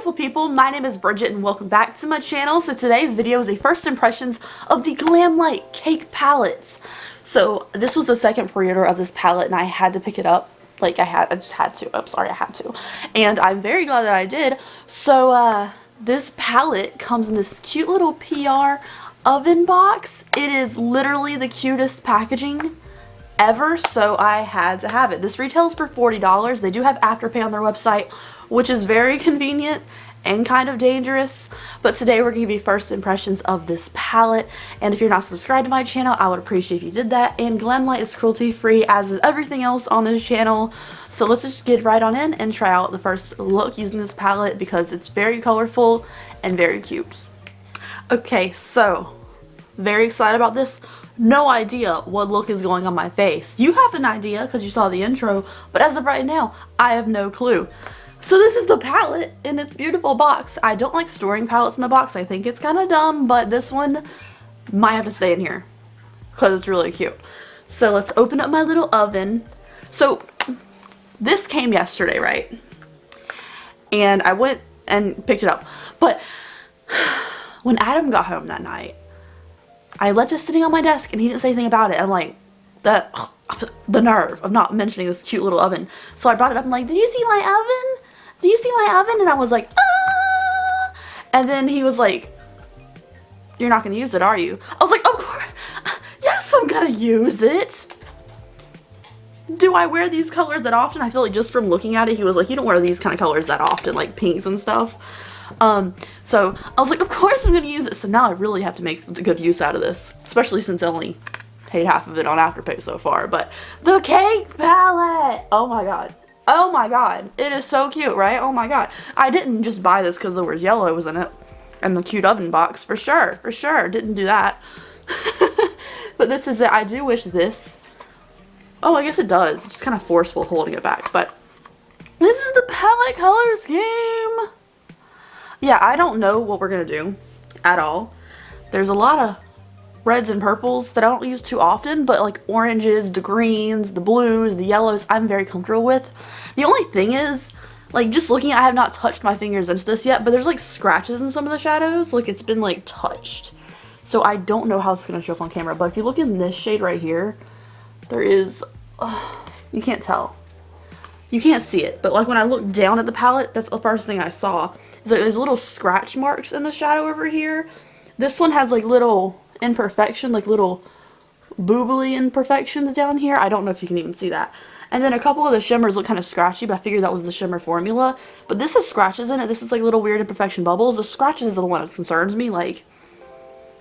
beautiful people, my name is Bridget and welcome back to my channel. So today's video is a first impressions of the Glamlite cake palettes. So this was the second pre-order of this palette and I had to pick it up. I just had to. I'm sorry, I had to. And I'm very glad that I did. So this palette comes in this cute little PR oven box. It is literally the cutest packaging ever, so I had to have it. This retails for $40. They do have Afterpay on their website, which is very convenient and kind of dangerous. But today we're going to give you first impressions of this palette, and if you're not subscribed to my channel, I would appreciate if you did that. And Glamlite is cruelty free, as is everything else on this channel. So let's just get right on in and try out the first look using this palette because it's very colorful and very cute. Okay, so very excited about this. No idea what look is going on my face. You have an idea because you saw the intro, but as of right now, I have no clue. So this is the palette in its beautiful box. I don't like storing palettes in the box. I think it's kind of dumb, but this one might have to stay in here because it's really cute. So let's open up my little oven. So this came yesterday, right? And I went and picked it up. But when Adam got home that night, I left it sitting on my desk and he didn't say anything about it. I'm like, the nerve of not mentioning this cute little oven. So I brought it up and like, did you see my oven? Did you see my oven? And I was like, ah! And then he was like, you're not going to use it, are you? I was like, of course. Yes, I'm going to use it. Do I wear these colors that often? I feel like just from looking at it, he was like, you don't wear these kind of colors that often, like pinks and stuff. So I was like, of course I'm going to use it. So now I really have to make good use out of this, especially since I only paid half of it on Afterpay so far. But the cake palette, oh my god. Oh my god. It is so cute, right? Oh my god. I didn't just buy this because the word yellow was in it and the cute oven box. For sure. Didn't do that. But this is it. I do wish this. Oh, I guess it does. It's just kind of forceful holding it back. But this is the palette color scheme. Yeah, I don't know what we're going to do at all. There's a lot of reds and purples that I don't use too often, but like oranges, the greens, the blues, the yellows, I'm very comfortable with. The only thing is, like just looking, I have not touched my fingers into this yet, but there's like scratches in some of the shadows, like it's been like touched. So I don't know how it's going to show up on camera, but if you look in this shade right here, there is, you can't tell. You can't see it, but like when I look down at the palette, that's the first thing I saw. Is like there's little scratch marks in the shadow over here. This one has like little imperfection, like little boobly imperfections down here. I don't know if you can even see that. And then a couple of the shimmers look kind of scratchy, but I figured that was the shimmer formula. But this has scratches in it. This is like little weird imperfection bubbles. The scratches is the one that concerns me. Like,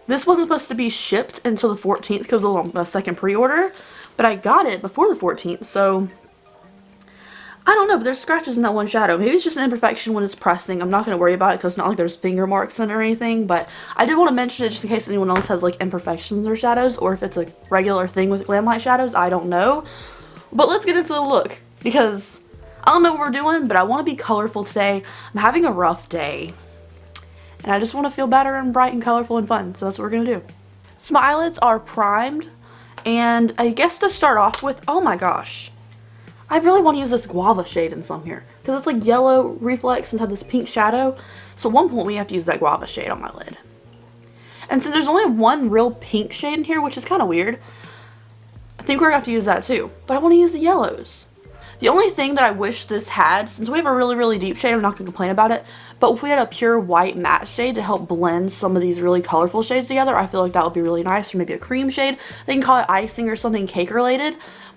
this wasn't supposed to be shipped until the 14th because it was on a second pre-order, but I got it before the 14th, so I don't know, but there's scratches in that one shadow. Maybe it's just an imperfection when it's pressing. I'm not going to worry about it because it's not like there's finger marks in it or anything, but I did want to mention it just in case anyone else has like imperfections or shadows, or if it's a regular thing with Glamlite shadows. I don't know. But let's get into the look because I don't know what we're doing, but I want to be colorful today. I'm having a rough day and I just want to feel better and bright and colorful and fun, so that's what we're going to do. So my eyelids are primed, and I guess to start off with, oh my gosh, I really want to use this guava shade in some here because it's like yellow reflex and had this pink shadow. So at one point we have to use that guava shade on my lid. And since there's only one real pink shade in here, which is kind of weird, I think we're going to have to use that too. But I want to use the yellows. The only thing that I wish this had, since we have a really, really deep shade, I'm not going to complain about it, but if we had a pure white matte shade to help blend some of these really colorful shades together, I feel like that would be really nice. Or maybe a cream shade. They can call it icing or something cake related.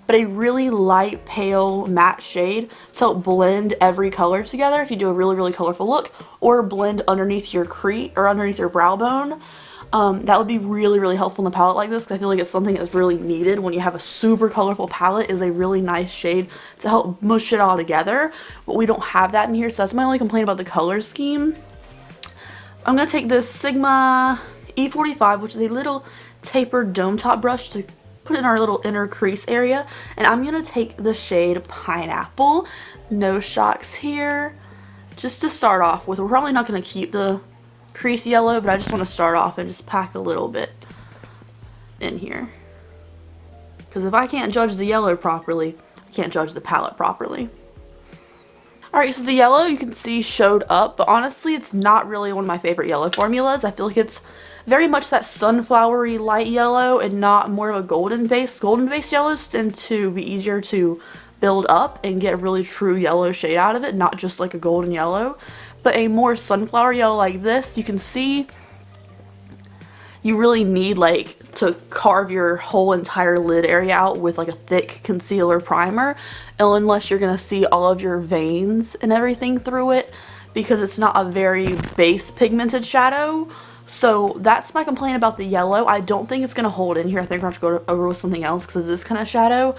But a really light, pale, matte shade to help blend every color together if you do a really, really colorful look, or blend underneath your crease or underneath your brow bone. That would be really, really helpful in a palette like this because I feel like it's something that's really needed when you have a super colorful palette, is a really nice shade to help mush it all together. But we don't have that in here, so that's my only complaint about the color scheme. I'm going to take this Sigma E45, which is a little tapered dome top brush, to put in our little inner crease area, and I'm gonna take the shade Pineapple. No shocks here. Just to start off with, we're probably not gonna keep the crease yellow, but I just want to start off and just pack a little bit in here, because if I can't judge the yellow properly, I can't judge the palette properly. Alright, so the yellow you can see showed up, but honestly it's not really one of my favorite yellow formulas. I feel like it's very much that sunflowery light yellow and not more of a golden base. Golden based yellows tend to be easier to build up and get a really true yellow shade out of it, not just like a golden yellow. But a more sunflower yellow like this, you can see you really need like to carve your whole entire lid area out with like a thick concealer primer, unless you're gonna see all of your veins and everything through it, because it's not a very base pigmented shadow. So that's my complaint about the yellow. I don't think it's gonna hold in here. I think we're gonna have to go over with something else because of this kind of shadow.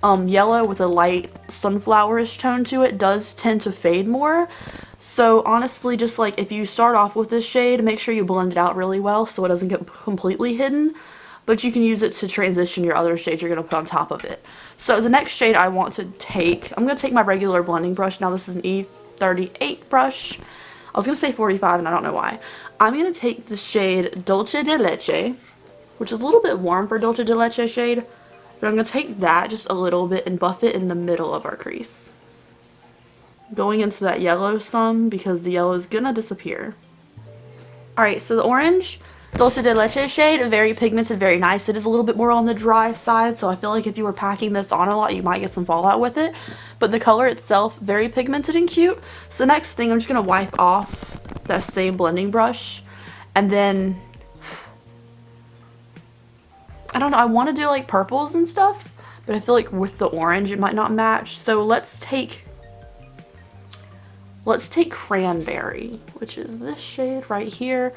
Yellow with a light sunflowerish tone to it does tend to fade more. So honestly, just like if you start off with this shade, make sure you blend it out really well so it doesn't get completely hidden. But you can use it to transition your other shades you're going to put on top of it. So the next shade I want to take, I'm going to take my regular blending brush. Now this is an E38 brush. I was going to say 45 and I don't know why. I'm going to take the shade Dulce de Leche, which is a little bit warm for Dulce de Leche shade. But I'm going to take that just a little bit and buff it in the middle of our crease. Going into that yellow some because the yellow is going to disappear. Alright, so the orange Dulce de Leche shade, very pigmented, very nice. It is a little bit more on the dry side, so I feel like if you were packing this on a lot, you might get some fallout with it. But the color itself, very pigmented and cute. So the next thing, I'm just going to wipe off that same blending brush. And then, I don't know, I want to do like purples and stuff, but I feel like with the orange it might not match. So let's take Cranberry, which is this shade right here,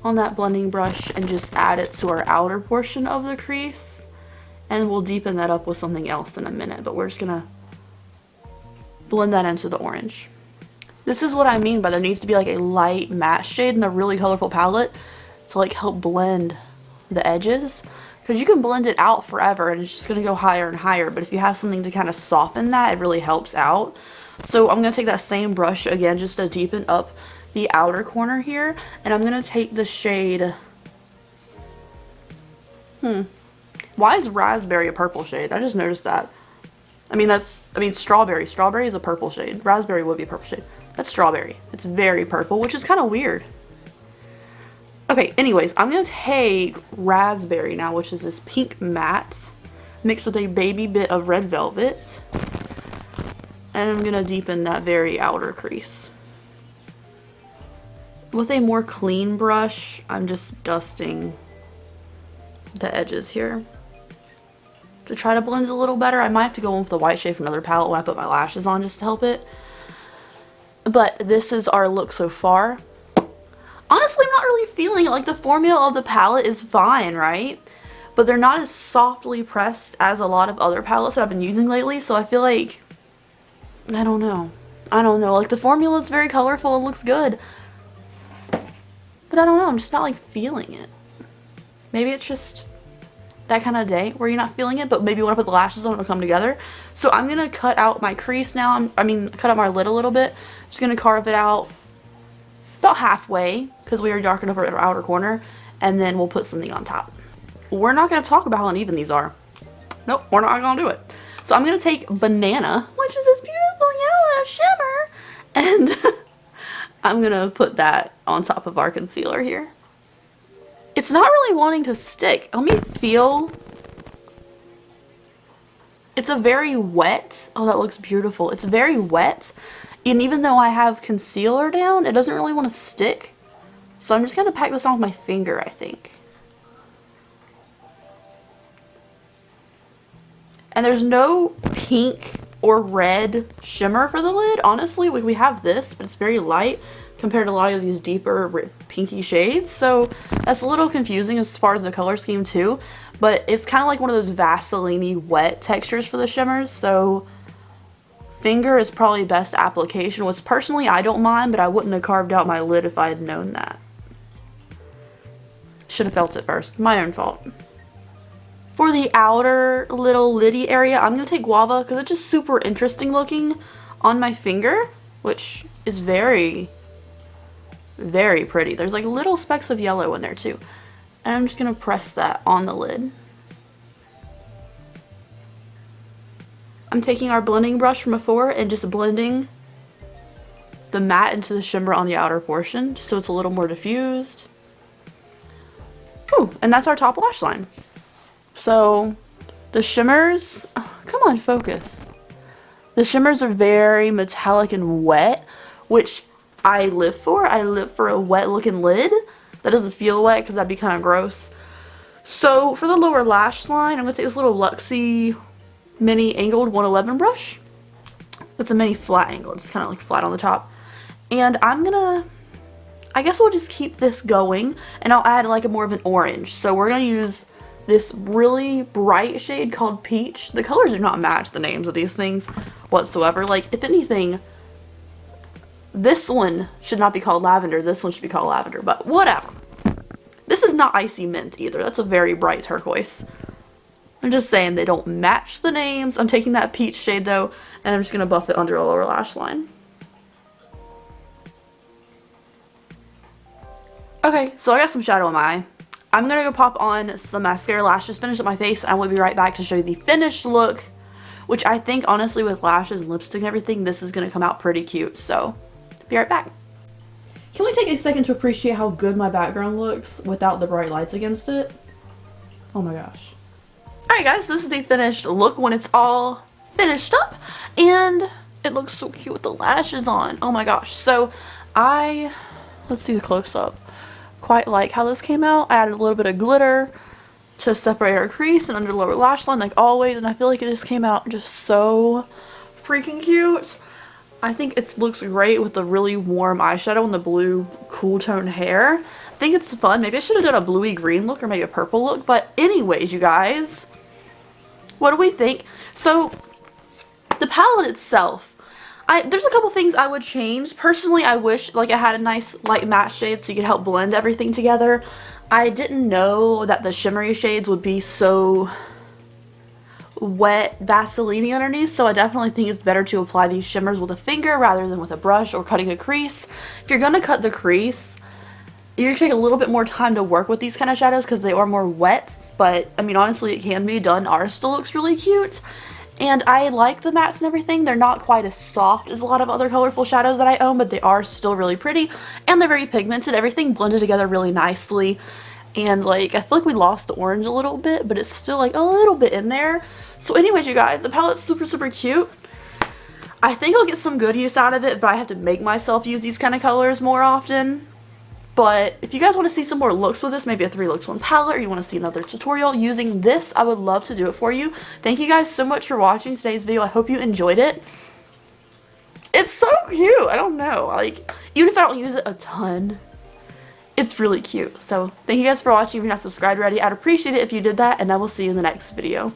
on that blending brush, and just add it to our outer portion of the crease. And we'll deepen that up with something else in a minute, but we're just gonna blend that into the orange. This is what I mean by there needs to be like a light matte shade in the really colorful palette to like help blend the edges. Because you can blend it out forever and it's just going to go higher and higher. But if you have something to kind of soften that, it really helps out. So I'm going to take that same brush again just to deepen up the outer corner here. And I'm going to take the shade... Why is Raspberry a purple shade? I just noticed that. Strawberry. Strawberry is a purple shade. Raspberry would be a purple shade. That's Strawberry. It's very purple, which is kind of weird. Okay, anyways, I'm going to take Raspberry now, which is this pink matte, mixed with a baby bit of Red Velvet. And I'm going to deepen that very outer crease. With a more clean brush, I'm just dusting the edges here to try to blend it a little better. I might have to go in with the white shade from another palette when I put my lashes on just to help it. But this is our look so far. Honestly, I'm not really feeling it. Like, the formula of the palette is fine, right? But they're not as softly pressed as a lot of other palettes that I've been using lately. So I feel like, I don't know. Like, the formula is very colorful. It looks good. But I don't know. I'm just not, like, feeling it. Maybe it's just that kind of day where you're not feeling it. But maybe when I put the lashes on, it'll come together. So I'm going to cut out my crease now. Cut out my lid a little bit. Just going to carve it out about halfway, because we are darkening up our outer corner, and then we'll put something on top. We're not going to talk about how uneven these are. Nope, we're not going to do it. So I'm going to take Banana, which is this beautiful yellow shimmer, and I'm going to put that on top of our concealer here. It's not really wanting to stick. Let me feel. It's a very wet, oh, that looks beautiful. It's very wet. And even though I have concealer down, it doesn't really want to stick. So I'm just going to pack this on with my finger, I think. And there's no pink or red shimmer for the lid. Honestly, we have this, but it's very light compared to a lot of these deeper pinky shades. So that's a little confusing as far as the color scheme too. But it's kind of like one of those Vaseline-y wet textures for the shimmers. So finger is probably best application, which personally I don't mind, but I wouldn't have carved out my lid if I had known that. Should have felt it first. My own fault. For the outer little liddy area, I'm going to take Guava because it's just super interesting looking on my finger, which is very, very pretty. There's like little specks of yellow in there too. And I'm just going to press that on the lid. I'm taking our blending brush from before and just blending the matte into the shimmer on the outer portion, so it's a little more diffused. Ooh, and that's our top lash line. So the shimmers, oh, come on, focus. The shimmers are very metallic and wet, which I live for. I live for a wet looking lid that doesn't feel wet because that'd be kind of gross. So for the lower lash line, I'm going to take this little Luxie mini angled 111 brush. It's a mini flat angle, just kind of like flat on the top. And I'm gonna, I guess we'll just keep this going, and I'll add like a more of an orange. So we're gonna use this really bright shade called Peach. The colors do not match the names of these things whatsoever. Like, if anything, this one should not be called Lavender, this one should be called Lavender, but whatever. This is not Icy Mint either. That's a very bright turquoise. I'm just saying they don't match the names. I'm taking that peach shade though, and I'm just gonna buff it under a lower lash line. Okay, so I got some shadow in my eye. I'm gonna go pop on some mascara lashes, finish up my face, and I will be right back to show you the finished look, which I think honestly with lashes and lipstick and everything, this is gonna come out pretty cute, so be right back. Can we take a second to appreciate how good my background looks without the bright lights against it? Oh my gosh. Alright guys, this is the finished look when it's all finished up, and it looks so cute with the lashes on. Oh my gosh. So let's see the close-up. Quite like how this came out. I added a little bit of glitter to separate our crease and under the lower lash line like always, and I feel like it just came out just so freaking cute. I think it looks great with the really warm eyeshadow and the blue cool tone hair. I think it's fun. Maybe I should have done a bluey green look or maybe a purple look, but anyways, you guys, what do we think? So the palette itself, there's a couple things I would change. Personally, I wish like I had a nice light matte shade so you could help blend everything together. I didn't know that the shimmery shades would be so wet Vaseline underneath, so I definitely think it's better to apply these shimmers with a finger rather than with a brush or cutting a crease. If you're gonna cut the crease, you take a little bit more time to work with these kind of shadows because they are more wet, but I mean honestly it can be done. Ours still looks really cute. And I like the mattes and everything. They're not quite as soft as a lot of other colorful shadows that I own, but they are still really pretty. And they're very pigmented. Everything blended together really nicely. And like, I feel like we lost the orange a little bit, but it's still like a little bit in there. So anyways, you guys, the palette's super, super cute. I think I'll get some good use out of it, but I have to make myself use these kind of colors more often. But if you guys want to see some more looks with this, maybe a 3 looks 1 palette, or you want to see another tutorial using this, I would love to do it for you. Thank you guys so much for watching today's video. I hope you enjoyed it. It's so cute. I don't know. Like, even if I don't use it a ton, it's really cute. So thank you guys for watching. If you're not subscribed already, I'd appreciate it if you did that, and I will see you in the next video.